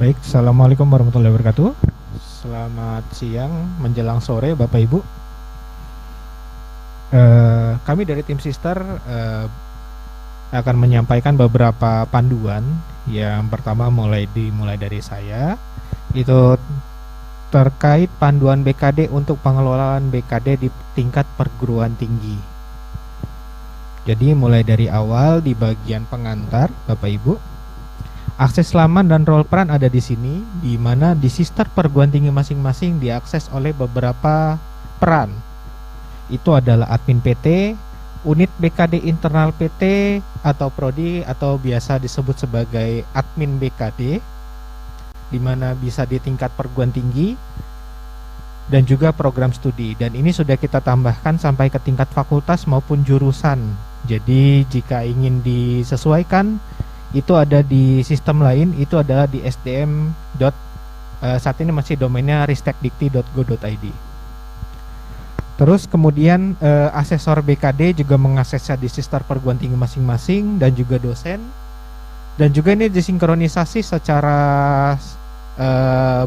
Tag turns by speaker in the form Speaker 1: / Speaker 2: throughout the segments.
Speaker 1: Baik, Assalamualaikum warahmatullahi wabarakatuh. Selamat siang menjelang sore Bapak Ibu. Kami dari tim Sister akan menyampaikan beberapa panduan. Yang pertama dimulai dari saya. Itu terkait panduan BKD untuk pengelolaan BKD di tingkat perguruan tinggi. Jadi mulai dari awal di bagian pengantar Bapak Ibu. Akses laman dan role peran ada di sini, di mana di sister perguruan tinggi masing-masing diakses oleh beberapa peran. Itu adalah admin PT, unit BKD internal PT atau prodi atau biasa disebut sebagai admin BKD, di mana bisa di tingkat perguruan tinggi dan juga program studi. Dan ini sudah kita tambahkan sampai ke tingkat fakultas maupun jurusan. Jadi jika ingin disesuaikan, itu ada di sistem lain, itu adalah di sdm. Saat ini masih domainnya ristekdikti.go.id. Terus kemudian asesor BKD juga mengaksesnya di sister perguruan tinggi masing-masing dan juga dosen. Dan juga ini disinkronisasi secara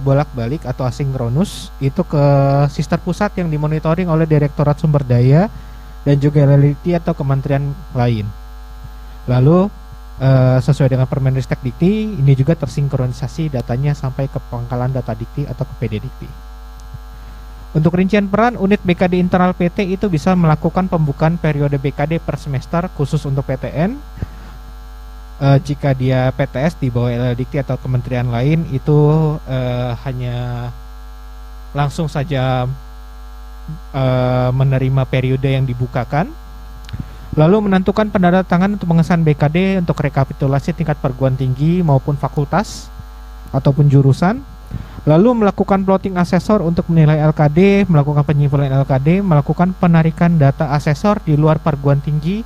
Speaker 1: bolak-balik atau asinkronus itu ke sister pusat yang dimonitoring oleh Direktorat Sumber Daya dan juga LLDikti atau kementerian lain. Lalu sesuai dengan Permenristek Dikti, ini juga tersinkronisasi datanya sampai ke Pangkalan Data Dikti atau ke PD Dikti. Untuk rincian peran, unit BKD internal PT itu bisa melakukan pembukaan periode BKD per semester khusus untuk PTN. Jika dia PTS di bawah LLDikti atau kementerian lain, itu hanya langsung saja menerima periode yang dibukakan. Lalu menentukan penandatangan untuk pengesahan BKD untuk rekapitulasi tingkat perguruan tinggi maupun fakultas ataupun jurusan. Lalu melakukan plotting asesor untuk menilai LKD, melakukan penyimpulan LKD, melakukan penarikan data asesor di luar perguruan tinggi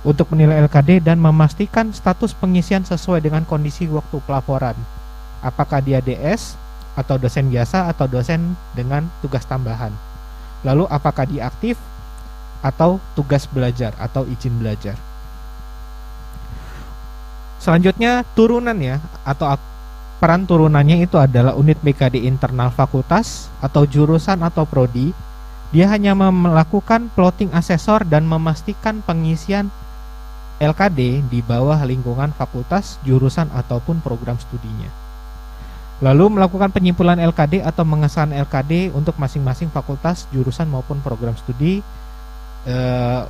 Speaker 1: untuk menilai LKD dan memastikan status pengisian sesuai dengan kondisi waktu pelaporan. Apakah dia DS atau dosen biasa atau dosen dengan tugas tambahan. Lalu apakah dia aktif atau tugas belajar atau izin belajar. Selanjutnya turunannya atau peran turunannya itu adalah unit BKD internal fakultas atau jurusan atau prodi. Dia hanya melakukan plotting asesor dan memastikan pengisian LKD di bawah lingkungan fakultas, jurusan ataupun program studinya. Lalu melakukan penyimpulan LKD atau mengesahan LKD untuk masing-masing fakultas, jurusan maupun program studi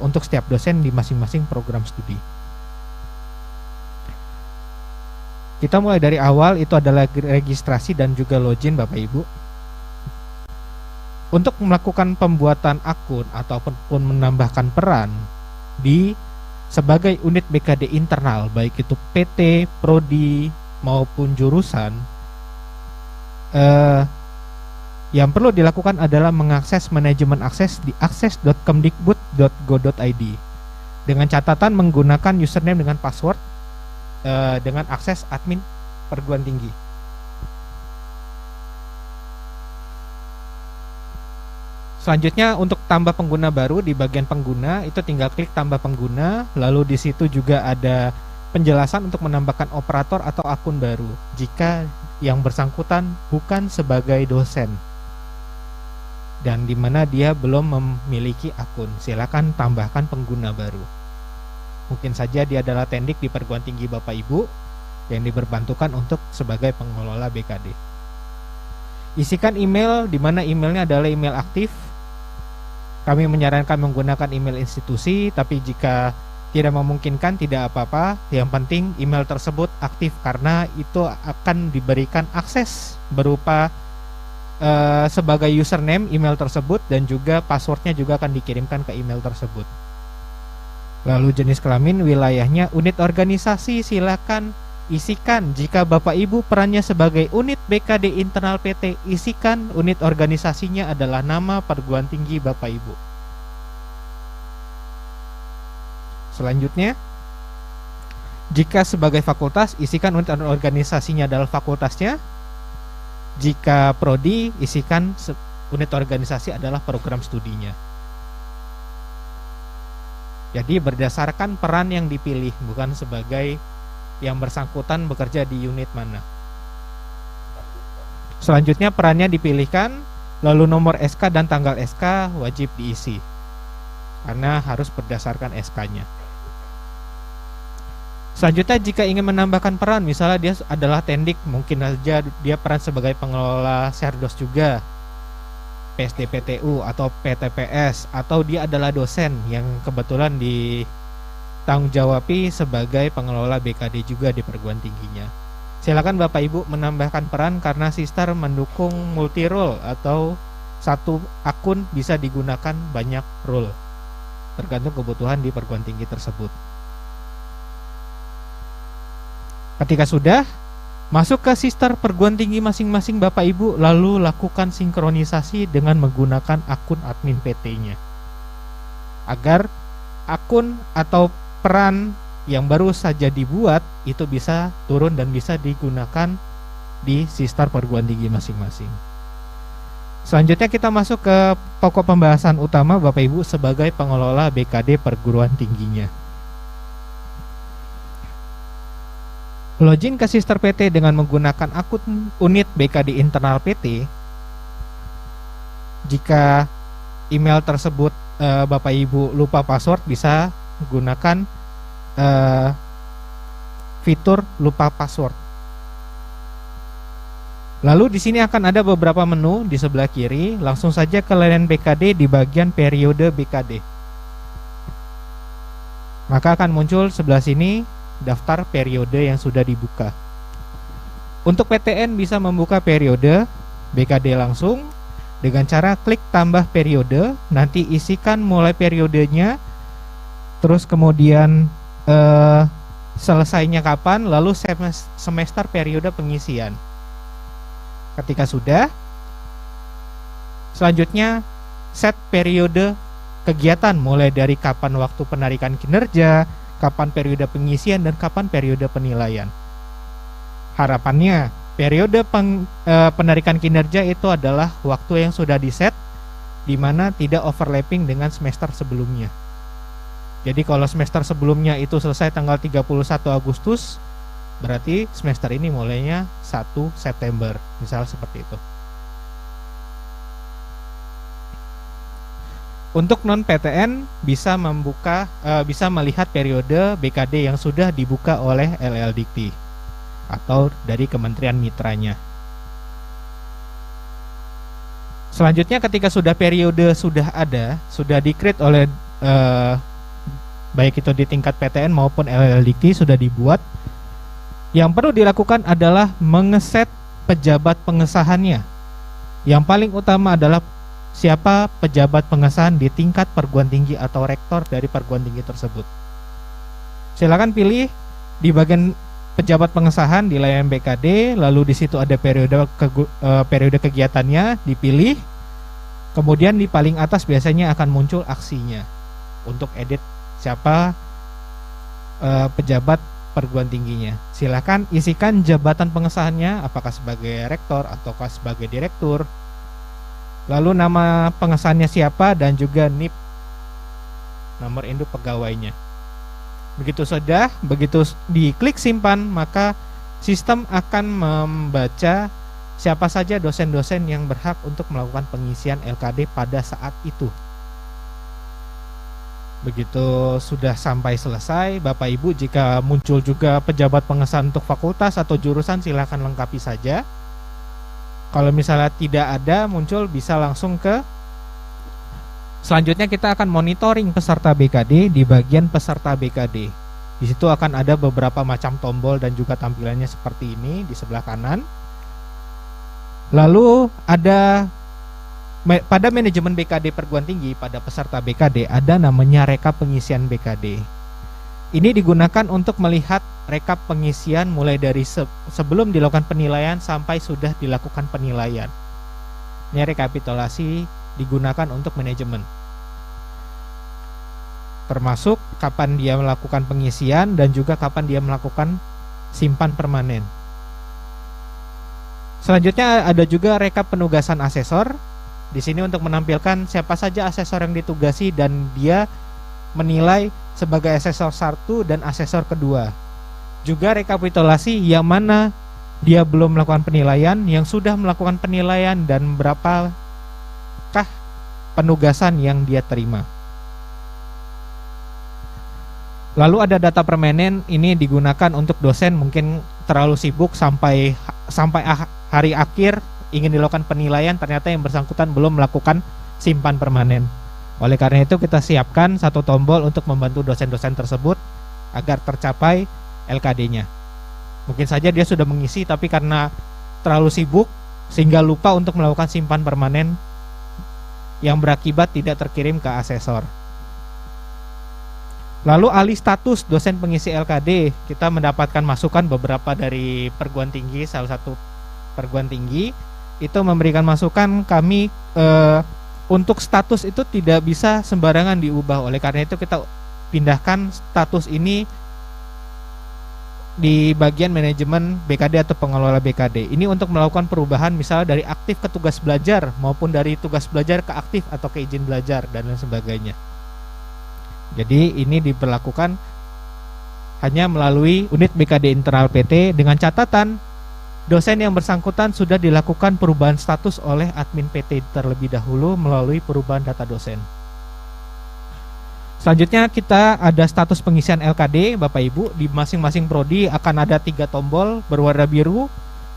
Speaker 1: untuk setiap dosen di masing-masing program studi. Kita mulai dari awal, itu adalah registrasi dan juga login Bapak Ibu. Untuk melakukan pembuatan akun ataupun menambahkan peran di sebagai unit BKD internal, baik itu PT, prodi maupun jurusan, yang perlu dilakukan adalah mengakses manajemen akses di akses.kemdikbud.go.id dengan catatan menggunakan username dengan password dengan akses admin perguruan tinggi. Selanjutnya untuk tambah pengguna baru, di bagian pengguna itu tinggal klik tambah pengguna, lalu di situ juga ada penjelasan untuk menambahkan operator atau akun baru jika yang bersangkutan bukan sebagai dosen dan di mana dia belum memiliki akun. Silakan tambahkan pengguna baru. Mungkin saja dia adalah tendik di perguruan tinggi Bapak Ibu yang diberbantukan untuk sebagai pengelola BKD. Isikan email, di mana emailnya adalah email aktif. Kami menyarankan menggunakan email institusi, tapi jika tidak memungkinkan tidak apa-apa. Yang penting email tersebut aktif karena itu akan diberikan akses berupa sebagai username email tersebut dan juga passwordnya juga akan dikirimkan ke email tersebut. Lalu jenis kelamin, wilayahnya, unit organisasi silakan isikan. Jika Bapak Ibu perannya sebagai unit BKD internal PT, isikan unit organisasinya adalah nama perguruan tinggi Bapak Ibu. Selanjutnya, jika sebagai fakultas, isikan unit organisasinya adalah fakultasnya. Jika prodi, isikan unit organisasi adalah program studinya. Jadi berdasarkan peran yang dipilih, bukan sebagai yang bersangkutan bekerja di unit mana. Selanjutnya perannya dipilihkan, lalu nomor SK dan tanggal SK wajib diisi karena harus berdasarkan SK-nya. Selanjutnya jika ingin menambahkan peran, misalnya dia adalah tendik, mungkin saja dia peran sebagai pengelola Sherdos juga, PSDPTU atau PTPS, atau dia adalah dosen yang kebetulan ditanggung jawabi sebagai pengelola BKD juga di perguruan tingginya. Silakan Bapak Ibu menambahkan peran karena Sistar mendukung multi role atau satu akun bisa digunakan banyak role tergantung kebutuhan di perguruan tinggi tersebut. Ketika sudah masuk ke Sistar perguruan tinggi masing-masing Bapak Ibu, lalu lakukan sinkronisasi dengan menggunakan akun admin PT-nya agar akun atau peran yang baru saja dibuat itu bisa turun dan bisa digunakan di Sistar perguruan tinggi masing-masing. Selanjutnya kita masuk ke pokok pembahasan utama Bapak Ibu sebagai pengelola BKD perguruan tingginya. Login ke Sistar PT dengan menggunakan akun unit BKD internal PT. Jika email tersebut Bapak Ibu lupa password, bisa gunakan fitur lupa password. Lalu di sini akan ada beberapa menu di sebelah kiri. Langsung saja ke layanan BKD di bagian periode BKD. Maka akan muncul sebelah sini daftar periode yang sudah dibuka. Untuk PTN bisa membuka periode BKD langsung dengan cara klik tambah periode, nanti isikan mulai periodenya, terus kemudian selesainya kapan, lalu semester periode pengisian. Ketika sudah, selanjutnya set periode kegiatan mulai dari kapan waktu penarikan kinerja, kapan periode pengisian, dan kapan periode penilaian. Harapannya periode penarikan kinerja itu adalah waktu yang sudah diset, di mana tidak overlapping dengan semester sebelumnya. Jadi kalau semester sebelumnya itu selesai tanggal 31 Agustus, berarti semester ini mulainya 1 September, misal seperti itu. Untuk non PTN bisa bisa melihat periode BKD yang sudah dibuka oleh LL Dikti atau dari kementerian mitranya. Selanjutnya ketika sudah periode sudah ada, sudah di-create oleh baik itu di tingkat PTN maupun LL Dikti sudah dibuat, yang perlu dilakukan adalah mengeset pejabat pengesahannya. Yang paling utama adalah siapa pejabat pengesahan di tingkat perguruan tinggi atau rektor dari perguruan tinggi tersebut. Silakan pilih di bagian pejabat pengesahan di layanan BKD, lalu di situ ada periode kegiatannya, dipilih. Kemudian di paling atas biasanya akan muncul aksinya untuk edit siapa pejabat perguruan tingginya. Silakan isikan jabatan pengesahannya, apakah sebagai rektor ataukah sebagai direktur. Lalu nama pengesahannya siapa dan juga NIP, nomor induk pegawainya. Begitu sudah, begitu diklik simpan, maka sistem akan membaca siapa saja dosen-dosen yang berhak untuk melakukan pengisian LKD pada saat itu. Begitu sudah sampai selesai, Bapak Ibu jika muncul juga pejabat pengesahan untuk fakultas atau jurusan, silakan lengkapi saja. Kalau misalnya tidak ada muncul, bisa langsung ke selanjutnya. Kita akan monitoring peserta BKD di bagian peserta BKD. Di situ akan ada beberapa macam tombol dan juga tampilannya seperti ini di sebelah kanan. Lalu ada pada manajemen BKD perguruan tinggi, pada peserta BKD ada namanya rekap pengisian BKD. Ini digunakan untuk melihat rekap pengisian mulai dari sebelum dilakukan penilaian sampai sudah dilakukan penilaian. Ini rekapitulasi digunakan untuk manajemen, termasuk kapan dia melakukan pengisian dan juga kapan dia melakukan simpan permanen. Selanjutnya ada juga rekap penugasan asesor. Di sini untuk menampilkan siapa saja asesor yang ditugasi dan dia menilai sebagai asesor 1 dan asesor kedua. Juga rekapitulasi yang mana dia belum melakukan penilaian, yang sudah melakukan penilaian, dan berapakah penugasan yang dia terima. Lalu ada data permanen, ini digunakan untuk dosen mungkin terlalu sibuk sampai hari akhir ingin dilakukan penilaian, ternyata yang bersangkutan belum melakukan simpan permanen. Oleh karena itu kita siapkan satu tombol untuk membantu dosen-dosen tersebut agar tercapai LKD-nya. Mungkin saja dia sudah mengisi tapi karena terlalu sibuk sehingga lupa untuk melakukan simpan permanen yang berakibat tidak terkirim ke asesor. Lalu alih status dosen pengisi LKD, kita mendapatkan masukan beberapa dari perguruan tinggi. Salah satu perguruan tinggi itu memberikan masukan kami untuk status itu tidak bisa sembarangan diubah. Oleh karena itu kita pindahkan status ini di bagian manajemen BKD atau pengelola BKD. Ini untuk melakukan perubahan misalnya dari aktif ke tugas belajar maupun dari tugas belajar ke aktif atau ke izin belajar dan lain sebagainya. Jadi ini diberlakukan hanya melalui unit BKD internal PT dengan catatan dosen yang bersangkutan sudah dilakukan perubahan status oleh admin PT terlebih dahulu melalui perubahan data dosen. Selanjutnya kita ada status pengisian LKD, Bapak Ibu. Di masing-masing prodi akan ada 3 tombol berwarna biru,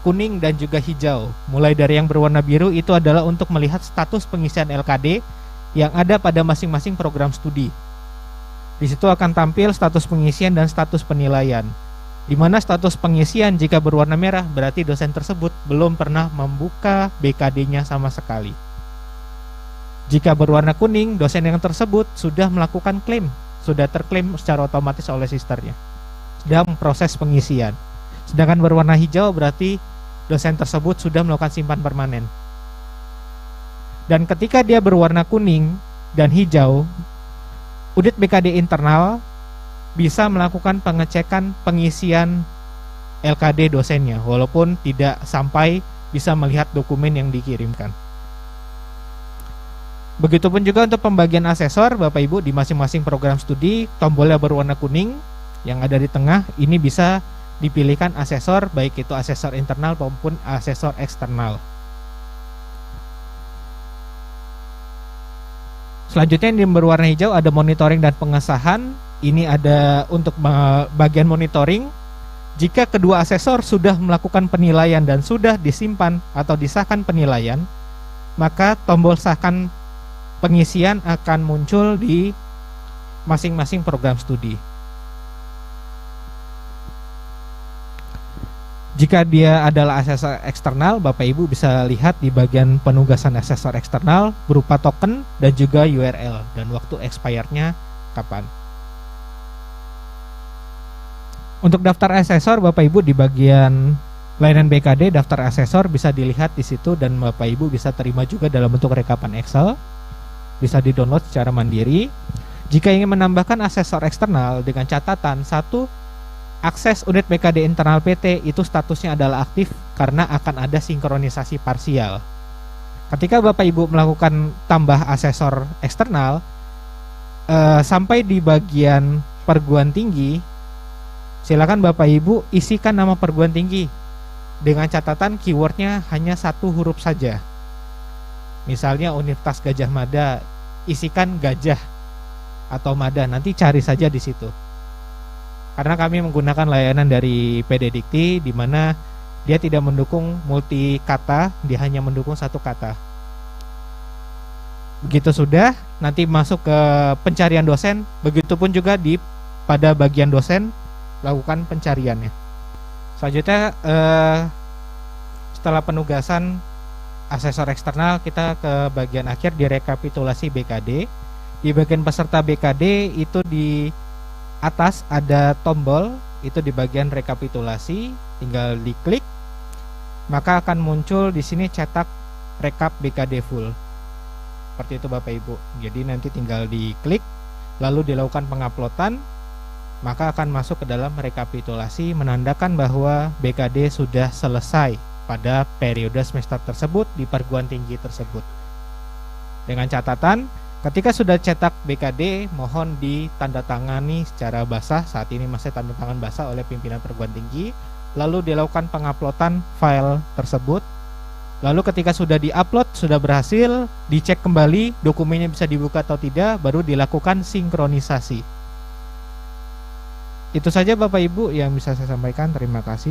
Speaker 1: kuning, dan juga hijau. Mulai dari yang berwarna biru itu adalah untuk melihat status pengisian LKD yang ada pada masing-masing program studi. Di situ akan tampil status pengisian dan status penilaian. Di mana status pengisian jika berwarna merah berarti dosen tersebut belum pernah membuka BKD-nya sama sekali. Jika berwarna kuning, dosen yang tersebut sudah melakukan klaim, sudah terklaim secara otomatis oleh sisternya, sedang proses pengisian. Sedangkan berwarna hijau berarti dosen tersebut sudah melakukan simpan permanen. Dan ketika dia berwarna kuning dan hijau, unit BKD internal bisa melakukan pengecekan pengisian LKD dosennya, walaupun tidak sampai bisa melihat dokumen yang dikirimkan. Begitupun juga untuk pembagian asesor, Bapak Ibu, di masing-masing program studi tombolnya berwarna kuning yang ada di tengah ini bisa dipilihkan asesor, baik itu asesor internal maupun asesor eksternal. Selanjutnya yang berwarna hijau ada monitoring dan pengesahan. Ini ada untuk bagian monitoring. Jika kedua asesor sudah melakukan penilaian dan sudah disimpan atau disahkan penilaian, maka tombol sahkan pengisian akan muncul di masing-masing program studi. Jika dia adalah asesor eksternal, Bapak Ibu bisa lihat di bagian penugasan asesor eksternal berupa token dan juga URL dan waktu expirednya kapan. Untuk daftar asesor, Bapak Ibu di bagian layanan BKD daftar asesor bisa dilihat di situ dan Bapak Ibu bisa terima juga dalam bentuk rekapan Excel. Bisa di-download secara mandiri. Jika ingin menambahkan asesor eksternal dengan catatan satu, akses unit BKD internal PT itu statusnya adalah aktif karena akan ada sinkronisasi parsial. Ketika Bapak Ibu melakukan tambah asesor eksternal sampai di bagian perguruan tinggi, silakan Bapak Ibu isikan nama perguruan tinggi dengan catatan keywordnya hanya 1 huruf saja. Misalnya Universitas Gadjah Mada, isikan Gajah atau Mada, nanti cari saja di situ. Karena kami menggunakan layanan dari PD Dikti di mana dia tidak mendukung multi kata, dia hanya mendukung 1 kata. Begitu sudah, nanti masuk ke pencarian dosen, begitupun juga pada bagian dosen lakukan pencariannya. Selanjutnya setelah penugasan asesor eksternal, kita ke bagian akhir di rekapitulasi BKD. Di bagian peserta BKD itu di atas ada tombol, itu di bagian rekapitulasi, tinggal diklik, maka akan muncul di sini cetak rekap BKD full. Seperti itu Bapak Ibu. Jadi nanti tinggal diklik, lalu dilakukan penguploadan, maka akan masuk ke dalam rekapitulasi menandakan bahwa BKD sudah selesai pada periode semester tersebut di perguruan tinggi tersebut. Dengan catatan, ketika sudah cetak BKD, mohon ditandatangani secara basah. Saat ini masih tanda tangan basah oleh pimpinan perguruan tinggi. lalu dilakukan penguploadan file tersebut. Lalu ketika sudah diupload, sudah berhasil, dicek kembali dokumennya bisa dibuka atau tidak, baru dilakukan sinkronisasi. Itu saja Bapak Ibu yang bisa saya sampaikan. Terima kasih.